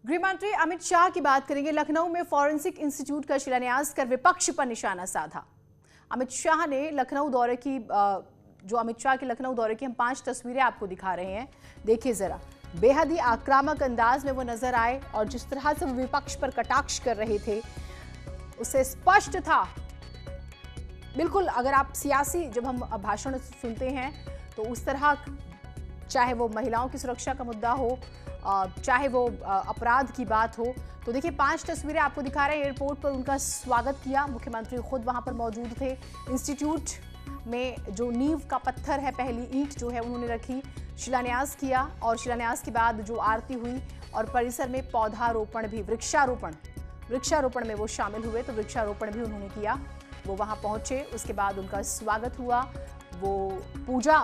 गृह मंत्री अमित शाह की बात करेंगे। लखनऊ में फॉरेंसिक इंस्टीट्यूट का शिलान्यास कर विपक्ष पर निशाना साधा। अमित शाह ने लखनऊ दौरे की अमित शाह के लखनऊ दौरे की हम 5 तस्वीरें आपको दिखा रहे हैं। देखिए जरा, बेहद ही आक्रामक अंदाज में वो नजर आए और जिस तरह से वो विपक्ष पर कटाक्ष कर रहे थे उससे स्पष्ट था। बिल्कुल, अगर आप सियासी जब हम भाषण सुनते हैं तो उस तरह, चाहे वो महिलाओं की सुरक्षा का मुद्दा हो, चाहे वो अपराध की बात हो, तो देखिए 5 तस्वीरें आपको दिखा रहे हैं। एयरपोर्ट पर उनका स्वागत किया, मुख्यमंत्री खुद वहां पर मौजूद थे। इंस्टीट्यूट में जो नींव का पत्थर है, पहली ईंट जो है उन्होंने रखी, शिलान्यास किया और शिलान्यास के बाद जो आरती हुई और परिसर में पौधारोपण भी, वृक्षारोपण में वो शामिल हुए, तो वृक्षारोपण भी उन्होंने किया। वो वहां पहुंचे, उसके बाद उनका स्वागत हुआ, वो पूजा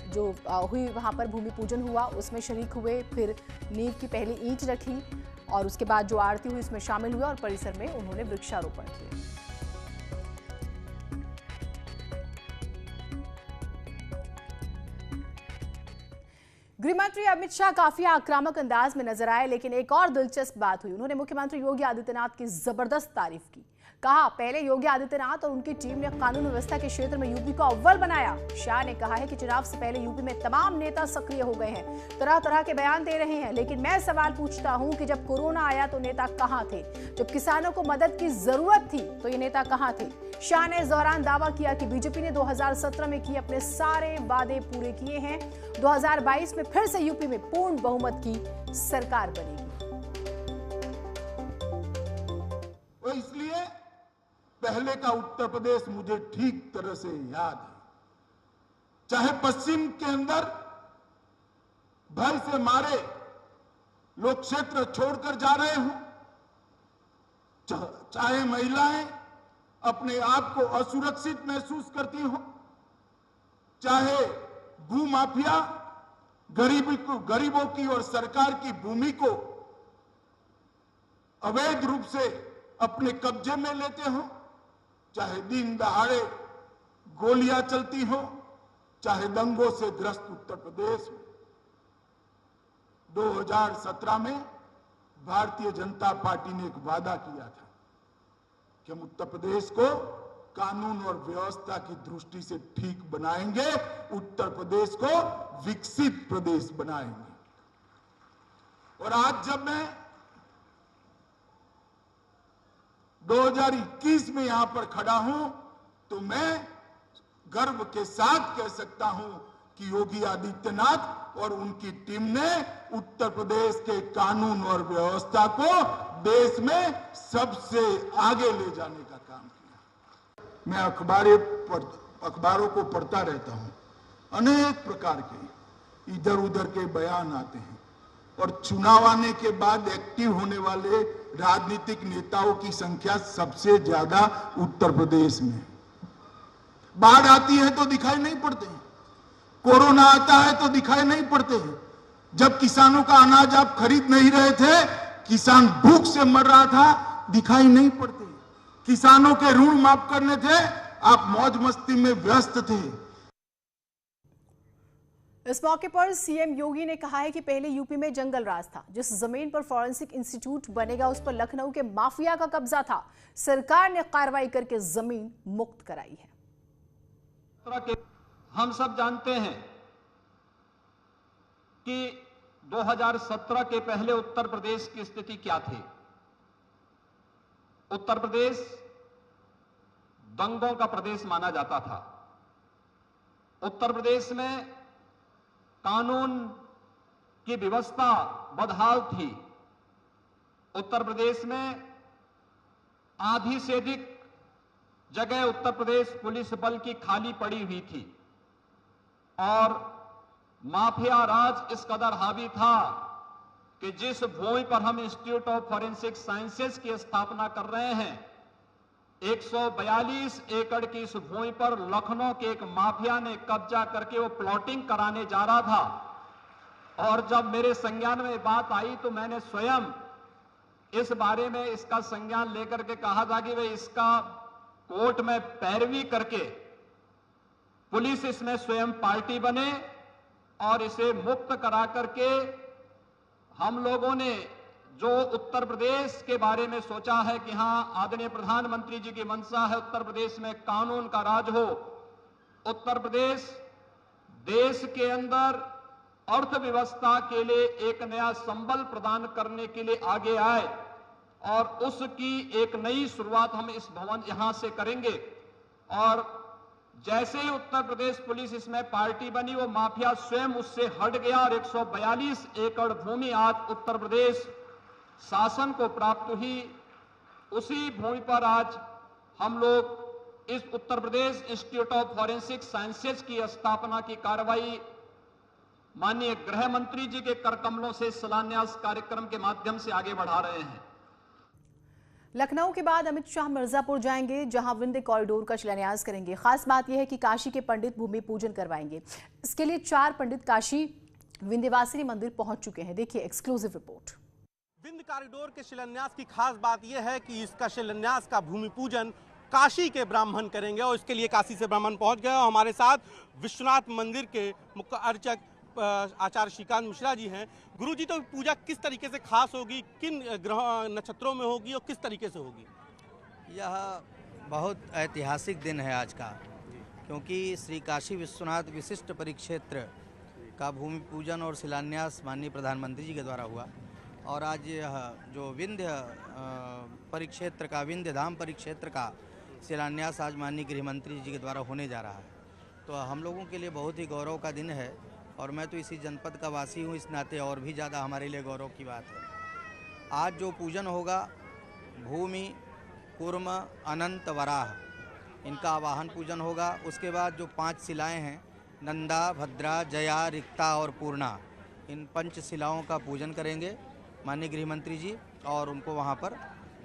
जो हुई वहां पर, भूमि पूजन हुआ, उसमें शरीक हुए, फिर नींव की पहली ईंट रखी और उसके बाद जो आरती हुई उसमें शामिल हुए और परिसर में उन्होंने वृक्षारोपण किया। गृह मंत्री अमित शाह काफी आक्रामक अंदाज में नजर आए, लेकिन एक और दिलचस्प बात हुई। उन्होंने मुख्यमंत्री योगी आदित्यनाथ की जबरदस्त तारीफ की। कहा, पहले योगी आदित्यनाथ और उनकी टीम ने कानून व्यवस्था के क्षेत्र में यूपी को अव्वल बनाया। शाह ने कहा है कि चुनाव से पहले यूपी में तमाम नेता सक्रिय हो गए हैं, तरह तरह के बयान दे रहे हैं, लेकिन मैं सवाल पूछता हूं कि जब कोरोना आया तो नेता कहां थे? जब किसानों को मदद की जरूरत थी तो ये नेता कहां थे? शाह ने इस दौरान दावा किया कि बीजेपी ने 2017 में किए अपने सारे वादे पूरे किए हैं। 2022 में फिर से यूपी में पूर्ण बहुमत की सरकार बनेगी। इसलिए पहले का उत्तर प्रदेश मुझे ठीक तरह से याद है। चाहे पश्चिम के अंदर भय से मारे लोग क्षेत्र छोड़कर जा रहे हों, चाहे महिलाएं अपने आप को असुरक्षित महसूस करती हो, चाहे भूमाफिया गरीबों की और सरकार की भूमि को अवैध रूप से अपने कब्जे में लेते हो, चाहे दिन दहाड़े गोलियां चलती हो, चाहे दंगों से ग्रस्त उत्तर प्रदेश हो। 2017 में भारतीय जनता पार्टी ने एक वादा किया था कि हम उत्तर प्रदेश को कानून और व्यवस्था की दृष्टि से ठीक बनाएंगे, उत्तर प्रदेश को विकसित प्रदेश बनाएंगे। और आज जब मैं 2021 में यहां पर खड़ा हूं तो मैं गर्व के साथ कह सकता हूं कि योगी आदित्यनाथ और उनकी टीम ने उत्तर प्रदेश के कानून और व्यवस्था को देश में सबसे आगे ले जाने का काम किया। मैं अखबारों को पढ़ता रहता हूं, अनेक प्रकार के इधर उधर के बयान आते हैं और चुनाव आने के बाद एक्टिव होने वाले राजनीतिक नेताओं की संख्या सबसे ज्यादा उत्तर प्रदेश में। बाढ़ आती है तो दिखाई नहीं पड़ते हैं, कोरोना आता है तो दिखाई नहीं पड़ते हैं। जब किसानों का अनाज आप खरीद नहीं रहे थे, किसान भूख से मर रहा था, दिखाई नहीं पड़ते। किसानों के ऋण माफ करने थे, आप मौज मस्ती में व्यस्त थे। इस मौके पर सीएम योगी ने कहा है कि पहले यूपी में जंगल राज था, जिस जमीन पर फॉरेंसिक इंस्टीट्यूट बनेगा उस पर लखनऊ के माफिया का कब्जा था। सरकार ने कार्रवाई करके जमीन मुक्त कराई है। हम सब जानते हैं कि 2017 के पहले उत्तर प्रदेश की स्थिति क्या थी। उत्तर प्रदेश दंगों का प्रदेश माना जाता था। उत्तर प्रदेश में कानून की व्यवस्था बदहाल थी। उत्तर प्रदेश में आधी से अधिक जगह उत्तर प्रदेश पुलिस बल की खाली पड़ी हुई थी और माफिया राज इस कदर हावी था कि जिस भूमि पर हम इंस्टीट्यूट ऑफ फॉरेंसिक साइंसेज की स्थापना कर रहे हैं, 142 एकड़ की इस भूमि पर लखनऊ के एक माफिया ने कब्जा करके वो प्लॉटिंग कराने जा रहा था। और जब मेरे संज्ञान में बात आई तो मैंने स्वयं इस बारे में इसका संज्ञान लेकर के कहा था कि भाई इसका कोर्ट में पैरवी करके पुलिस इसमें स्वयं पार्टी बने और इसे मुक्त करा करके हम लोगों ने जो उत्तर प्रदेश के बारे में सोचा है कि हां आदरणीय प्रधानमंत्री जी की मंशा है उत्तर प्रदेश में कानून का राज हो, उत्तर प्रदेश देश के अंदर अर्थव्यवस्था के लिए एक नया संबल प्रदान करने के लिए आगे आए और उसकी एक नई शुरुआत हम इस भवन यहां से करेंगे। और जैसे ही उत्तर प्रदेश पुलिस इसमें पार्टी बनी, वो माफिया स्वयं उससे हट गया और 142 एकड़ भूमि आज उत्तर प्रदेश शासन को प्राप्त हुई। उसी भूमि पर आज हम लोग इस Uttar Pradesh institute of forensic sciences की स्थापना की कार्रवाई माननीय गृह मंत्री जी के करकमलों से शिलान्यास कार्यक्रम के माध्यम से आगे बढ़ा रहे हैं। लखनऊ के बाद अमित शाह मिर्जापुर जाएंगे, जहां विंध्य कॉरिडोर का शिलान्यास करेंगे। खास बात यह है कि काशी के पंडित भूमि पूजन करवाएंगे। इसके लिए 4 पंडित काशी विंध्यवासिनी मंदिर पहुंच चुके हैं। देखिए एक्सक्लूसिव रिपोर्ट। विंध्य कॉरिडोर के शिलान्यास की खास बात यह है कि इसका शिलान्यास का भूमि पूजन काशी के ब्राह्मण करेंगे और इसके लिए काशी से ब्राह्मण पहुंच गए। और हमारे साथ विश्वनाथ मंदिर के मुख्य अर्चक आचार्य श्रीकांत मिश्रा जी हैं। गुरुजी, तो पूजा किस तरीके से खास होगी, किन ग्रह नक्षत्रों में होगी और किस तरीके से होगी? यह बहुत ऐतिहासिक दिन है आज का, क्योंकि श्री काशी विश्वनाथ विशिष्ट परिक्षेत्र का भूमि पूजन और शिलान्यास माननीय प्रधानमंत्री जी के द्वारा हुआ। और आज यह जो विंध्य परिक्षेत्र का, विंध्य धाम परिक्षेत्र का शिलान्यास आज माननीय गृह मंत्री जी के द्वारा होने जा रहा है। तो हम लोगों के लिए बहुत ही गौरव का दिन है और मैं तो इसी जनपद का वासी हूँ, इस नाते और भी ज़्यादा हमारे लिए गौरव की बात है। आज जो पूजन होगा, भूमि, कूर्म, अनंत, वराह, इनका आवाहन पूजन होगा। उसके बाद जो 5 शिलाएँ हैं, नंदा, भद्रा, जया, रिक्ता और पूर्णा, इन 5 शिलाओं का पूजन करेंगे माननीय गृह मंत्री जी और उनको वहाँ पर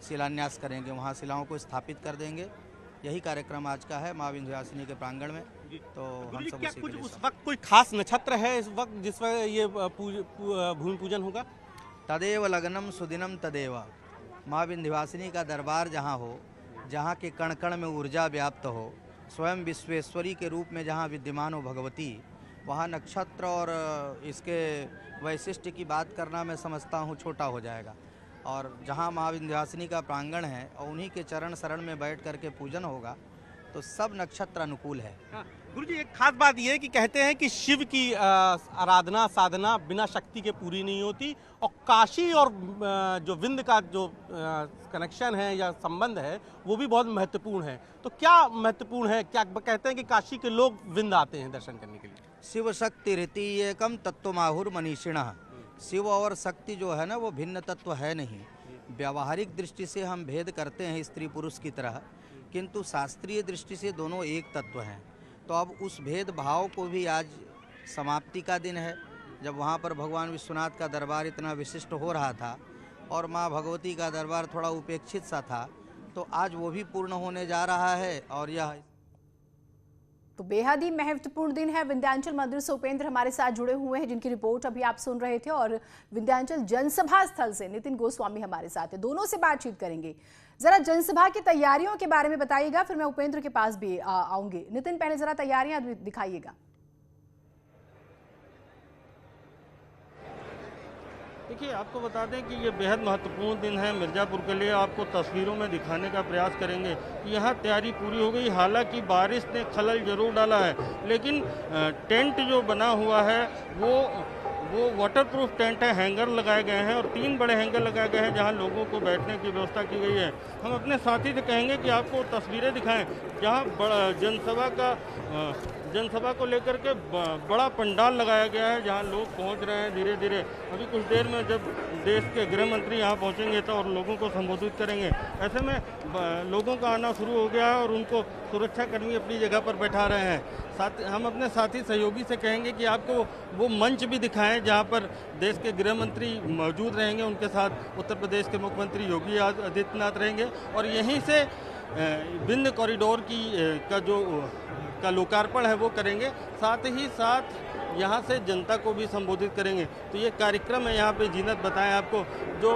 शिलान्यास करेंगे, वहाँ शिलाओं को स्थापित कर देंगे। यही कार्यक्रम आज का है माँ विंध्यवासिनी के प्रांगण में। तो हम सब क्या उसी कुछ के लिए उस वक्त कोई खास नक्षत्र है इस वक्त जिस वक्त ये भूमि पूजन होगा? तदेव लग्नम सुदिनम तदेव। माँ विंध्यवासिनी का दरबार जहाँ हो, जहाँ के कण कण में ऊर्जा व्याप्त हो, स्वयं विश्वेश्वरी के रूप में जहाँ विद्यमान हो भगवती, वहाँ नक्षत्र और इसके वैशिष्ट्य की बात करना मैं समझता हूँ छोटा हो जाएगा। और जहाँ माँ विंध्यवासिनी का प्रांगण है और उन्हीं के चरण शरण में बैठ करके पूजन होगा, तो सब नक्षत्र अनुकूल है। गुरुजी, एक खास बात यह है कि कहते हैं कि शिव की आराधना साधना बिना शक्ति के पूरी नहीं होती, और काशी और जो विंध्य का जो कनेक्शन है या संबंध है वो भी बहुत महत्वपूर्ण है। तो क्या महत्वपूर्ण है? क्या कहते हैं कि काशी के लोग विंध्य आते हैं दर्शन करने के लिए? शिव शक्ति रीति एकम तत्वमाहुर मनीषिणः। शिव और शक्ति जो है ना, वो भिन्न तत्व है नहीं। व्यावहारिक दृष्टि से हम भेद करते हैं स्त्री पुरुष की तरह, किंतु शास्त्रीय दृष्टि से दोनों एक तत्व हैं। तो अब उस भेदभाव को भी आज समाप्ति का दिन है, जब वहाँ पर भगवान विश्वनाथ का दरबार इतना विशिष्ट हो रहा था और माँ भगवती का दरबार थोड़ा उपेक्षित सा था, तो आज वो भी पूर्ण होने जा रहा है। और यह तो बेहद ही महत्वपूर्ण दिन है। विंध्याचल मंदिर से उपेंद्र हमारे साथ जुड़े हुए हैं, जिनकी रिपोर्ट अभी आप सुन रहे थे, और विंध्याचल जनसभा स्थल से नितिन गोस्वामी हमारे साथ है। दोनों से बातचीत करेंगे। जरा जनसभा की तैयारियों के बारे में बताइएगा, फिर मैं उपेंद्र के पास भी आऊंगी। नितिन, पहले जरा तैयारियां दिखाइएगा। देखिए, आपको बता दें कि ये बेहद महत्वपूर्ण दिन है मिर्ज़ापुर के लिए। आपको तस्वीरों में दिखाने का प्रयास करेंगे कि यहाँ तैयारी पूरी हो गई। हालांकि बारिश ने खलल जरूर डाला है, लेकिन टेंट जो बना हुआ है वो वाटरप्रूफ टेंट है। हैंगर लगाए गए हैं और 3 बड़े हैंगर लगाए गए हैं जहाँ लोगों को बैठने की व्यवस्था की गई है। हम अपने साथी से कहेंगे कि आपको तस्वीरें दिखाएं जहाँ जनसभा को लेकर के बड़ा पंडाल लगाया गया है, जहां लोग पहुंच रहे हैं धीरे धीरे। अभी कुछ देर में जब देश के गृह मंत्री यहां पहुंचेंगे तो और लोगों को संबोधित करेंगे। ऐसे में लोगों का आना शुरू हो गया है और उनको सुरक्षाकर्मी अपनी जगह पर बैठा रहे हैं। हम अपने साथी सहयोगी से कहेंगे कि आपको वो मंच भी दिखाएं जहां पर देश के गृह मंत्री मौजूद रहेंगे, उनके साथ उत्तर प्रदेश के मुख्यमंत्री योगी आदित्यनाथ रहेंगे और यहीं से विंध्य कॉरिडोर का लोकार्पण है वो करेंगे। साथ ही साथ यहाँ से जनता को भी संबोधित करेंगे। तो ये कार्यक्रम है यहाँ पे जीनत बताएं आपको, जो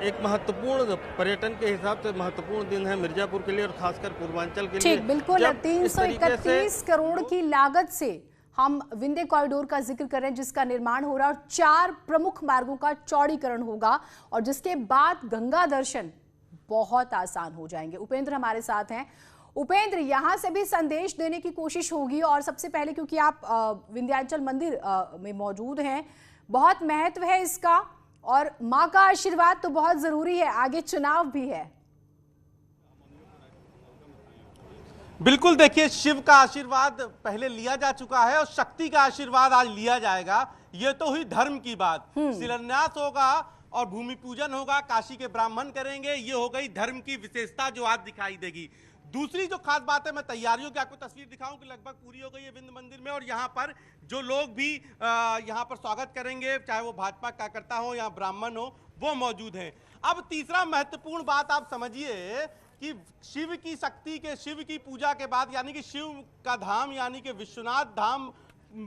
एक महत्वपूर्ण पर्यटन के हिसाब से महत्वपूर्ण दिन है मिर्जापुर के लिए और खासकर पूर्वांचल के लिए। ठीक, बिल्कुल। 331 करोड़ की लागत से हम विंध्य कॉरिडोर का जिक्र कर रहे हैं जिसका निर्माण हो रहा है और 4 प्रमुख मार्गों का चौड़ीकरण होगा और जिसके बाद गंगा दर्शन बहुत आसान हो जाएंगे। उपेंद्र हमारे साथ हैं। उपेंद्र, यहां से भी संदेश देने की कोशिश होगी और सबसे पहले क्योंकि आप विंध्याचल मंदिर में मौजूद हैं, बहुत महत्व है इसका और मां का आशीर्वाद तो बहुत जरूरी है, आगे चुनाव भी है। बिल्कुल, देखिए शिव का आशीर्वाद पहले लिया जा चुका है और शक्ति का आशीर्वाद आज लिया जाएगा। ये तो हुई धर्म की बात। शिलान्यास होगा और भूमि पूजन होगा, काशी के ब्राह्मण करेंगे, ये हो गई धर्म की विशेषता जो आज दिखाई देगी। दूसरी जो खास बात है, मैं तैयारियों की आपको तस्वीर दिखाऊं कि लगभग पूरी हो गई है विंध्य मंदिर में और यहाँ पर जो लोग भी यहाँ पर स्वागत करेंगे, चाहे वो भाजपा कार्यकर्ता हो या ब्राह्मण हो, वो मौजूद हैं। अब तीसरा महत्वपूर्ण बात आप समझिए कि शिव की शक्ति के, शिव की पूजा के बाद यानी कि शिव का धाम यानी कि विश्वनाथ धाम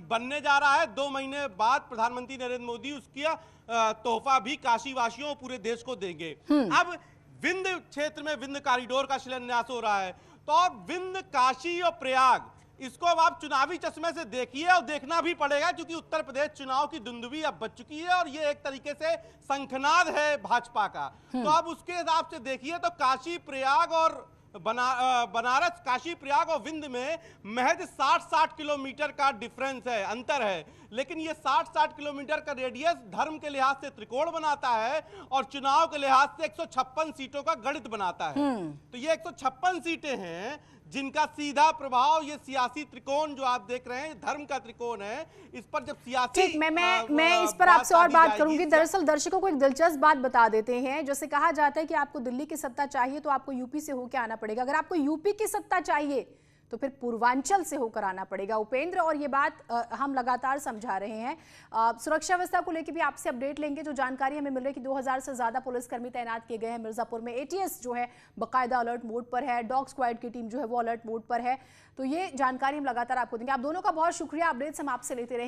बनने जा रहा है। 2 महीने बाद प्रधानमंत्री नरेंद्र मोदी उसका तोहफा भी काशी वासियों और पूरे देश को देंगे। अब विंध्य क्षेत्र में विंध्य कॉरिडोर का शिलान्यास हो रहा है, तो अब विंध्य, काशी और प्रयाग, इसको अब आप चुनावी चश्मे से देखिए और देखना भी पड़ेगा क्योंकि उत्तर प्रदेश चुनाव की धुंधुवी अब बच चुकी है और ये एक तरीके से शंखनाद है भाजपा का। तो अब उसके हिसाब से देखिए तो काशी, प्रयाग और बनारस, काशी, प्रयाग और विंध्य में महज 60-60 किलोमीटर का डिफरेंस है, अंतर है। लेकिन ये 60-60 किलोमीटर का रेडियस धर्म के लिहाज से त्रिकोण बनाता है और चुनाव के लिहाज से 156 सीटों का गणित बनाता है। तो ये 156 सीटें हैं जिनका सीधा प्रभाव ये सियासी त्रिकोण जो आप देख रहे हैं, धर्म का त्रिकोण है, इस पर जब सियासी ठीक, मैं इस पर आपसे और बात करूंगी। दरअसल दर्शकों को एक दिलचस्प बात बता देते हैं। जैसे कहा जाता है कि आपको दिल्ली की सत्ता चाहिए तो आपको यूपी से होकर आना पड़ेगा, अगर आपको यूपी की सत्ता चाहिए तो फिर पूर्वांचल से होकर आना पड़ेगा उपेंद्र। और ये बात हम लगातार समझा रहे हैं। सुरक्षा व्यवस्था को लेकर भी आपसे अपडेट लेंगे। जो जानकारी हमें मिल रही है कि 2000 से ज्यादा पुलिसकर्मी तैनात किए गए हैं मिर्जापुर में। एटीएस जो है बाकायदा अलर्ट मोड पर है, डॉग स्क्वाड की टीम जो है वो अलर्ट मोड पर है। तो ये जानकारी हम लगातार आपको देंगे। आप दोनों का बहुत शुक्रिया, अपडेट्स हम आपसे लेते रहेंगे।